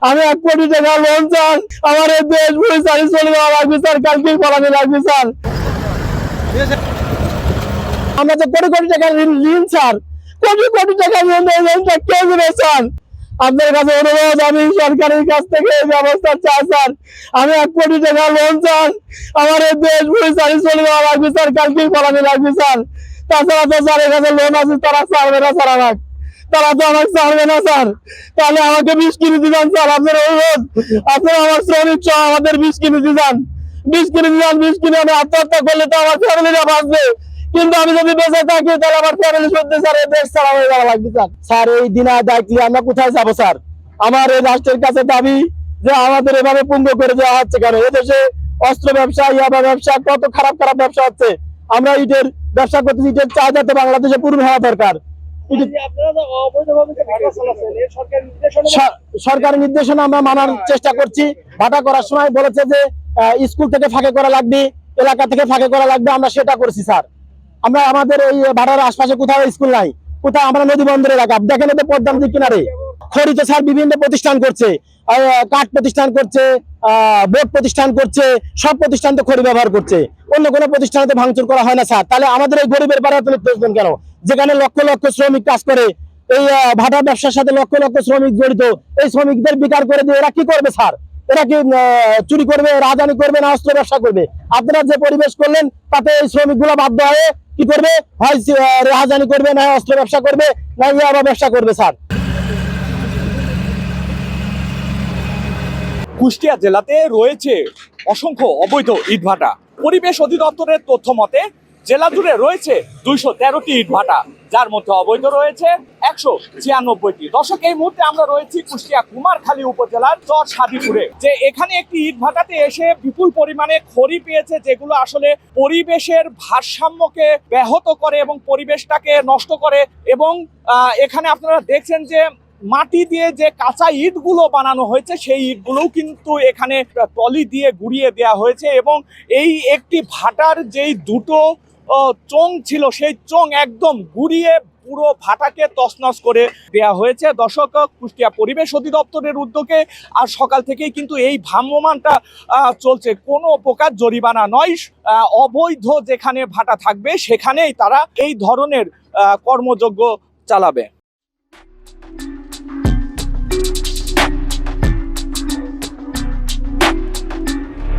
আমি 1 কোটি টাকা লোন স্যার, আমার এই দেশ পরিচালিত চলে যাওয়া লাগবে স্যার, কালকেই পালানো লাগবে স্যার। আমরা তো কোটি কোটি টাকা ঋণ স্যার, কোটি কোটি টাকা ঋণটা কে দেবে স্যার? আপনার কাছে অনুরোধ, আমি সরকারের কাছ থেকে এই ব্যবস্থা চাই স্যার। আমি 1 কোটি টাকা লোন স্যার, আমার এই দেশ পরিচালিত চলে যাওয়া লাগবে স্যার, কালকেই পালানো লাগবে স্যার। তাছাড়া তো স্যারের কাছে লোন আছে, তারা ছাড়বে না স্যার আমাকে, তারা তো আমাকে ছাড়বে না স্যার। তাহলে আমাকে 20 কিনে দিবেন স্যার, আপনার অনুরোধ। আপনারা আমার শ্রমিক সহ আমাদের 20 কিনে দিবেন, 20 কিনে দিবেন। 20 কিনে আমি আত্মহত্যা করলে তো আমার ফ্যামিলিটা বাঁচবে, কিন্তু আমি যদি বেঁচে থাকি তাহলে আমার ফ্যামিলি সত্যি স্যার এই দেশ ছাড়া হয়ে যাওয়া লাগবে স্যার। স্যার এই দিনে দেখলে আমরা কোথায় যাবো স্যার? আমার এই রাষ্ট্রের কাছে দাবি যে আমাদের এভাবে পুঙ্গ করে দেওয়া হচ্ছে কেন? এদেশে অস্ত্র ব্যবসা, ইয়াবা ব্যবসা, কত খারাপ খারাপ ব্যবসা হচ্ছে। আমরা ইটের ব্যবসা করতেছি, ইটের চাহিদা তো বাংলাদেশে পূরণ হওয়া দরকার। সরকারের নির্দেশনা আমরা মানার চেষ্টা করছি। ভাটা করার সময় বলেছে যে স্কুল থেকে ফাঁকে করা লাগবে, এলাকা থেকে ফাঁকে করা লাগবে, আমরা সেটা করছি স্যার। আমরা আমাদের এই ভাটার আশপাশে কোথাও স্কুল নাই, কোথাও আমরা নদী বন্দর এলাকা দেখেন, তো পদ্মা নদীর কিনারে খড়ি তো স্যার বিভিন্ন প্রতিষ্ঠান করছে, কাঠ প্রতিষ্ঠান করছে, বোট প্রতিষ্ঠান করছে, সব প্রতিষ্ঠান তো খড়ি ব্যবহার করছে, অন্য কোনো প্রতিষ্ঠানে তো ভাঙচুর করা হয় না স্যার। তাহলে আমাদের এই গরিবের পাড়া আপনি দেখবেন কেন? যেখানে লক্ষ লক্ষ শ্রমিক কাজ করে, এই ভাটা ব্যবসার সাথে লক্ষ লক্ষ শ্রমিক জড়িত, এই শ্রমিকদের বিকার করে দিয়ে এরা কি করবে স্যার? এরা কি চুরি করবে, রাজধানী করবে, না অস্ত্র ব্যবসা করবে? আপনারা যে পরিবেশ করলেন তাতে এই শ্রমিকগুলো বাধ্য হয়ে কি করবে? হয় রাজধানী করবে, না অস্ত্র ব্যবসা করবে, না ইয়াবা ব্যবসা করবে স্যার। কুষ্টিয়া জেলাতে রয়েছে অসংখ্য অবৈধ ইটভাটা। পরিবেশ অধিদপ্তরের তথ্য মতে জেলা জুড়ে রয়েছে 213টি ইটভাটা, যার মধ্যে অবৈধ রয়েছে 196টি। দর্শক, এই মুহূর্তে আমরা রয়েছি কুষ্টিয়া কুমারখালী উপজেলার চর সাদিপুরে। যে এখানে একটি ইটভাটাতে এসে বিপুল পরিমাণে খড়ি পেয়েছে, যেগুলো আসলে পরিবেশের ভারসাম্যকে ব্যাহত করে এবং পরিবেশটাকে নষ্ট করে। এবং এখানে আপনারা দেখছেন যে মাটি দিয়ে যে কাঁচা ইটগুলো বানানো হয়েছে, সেই ইটগুলোও কিন্তু এখানে টলি দিয়ে গুড়িয়ে দেওয়া হয়েছে। এবং এই একটি ভাটার যেই দুটো চোং ছিল, সেই চোং একদম গুড়িয়ে পুরো ভাটাকে তছনছ করে দেওয়া হয়েছে। দর্শক, কুষ্টিয়া পরিবেশ অধিদপ্তরের উদ্যোগে আর সকাল থেকেই কিন্তু এই ভ্রাম্যমানটা চলছে। কোনো প্রকার জরিমানা নয়, অবৈধ যেখানে ভাটা থাকবে সেখানেই তারা এই ধরনের কর্মযজ্ঞ চালাবে।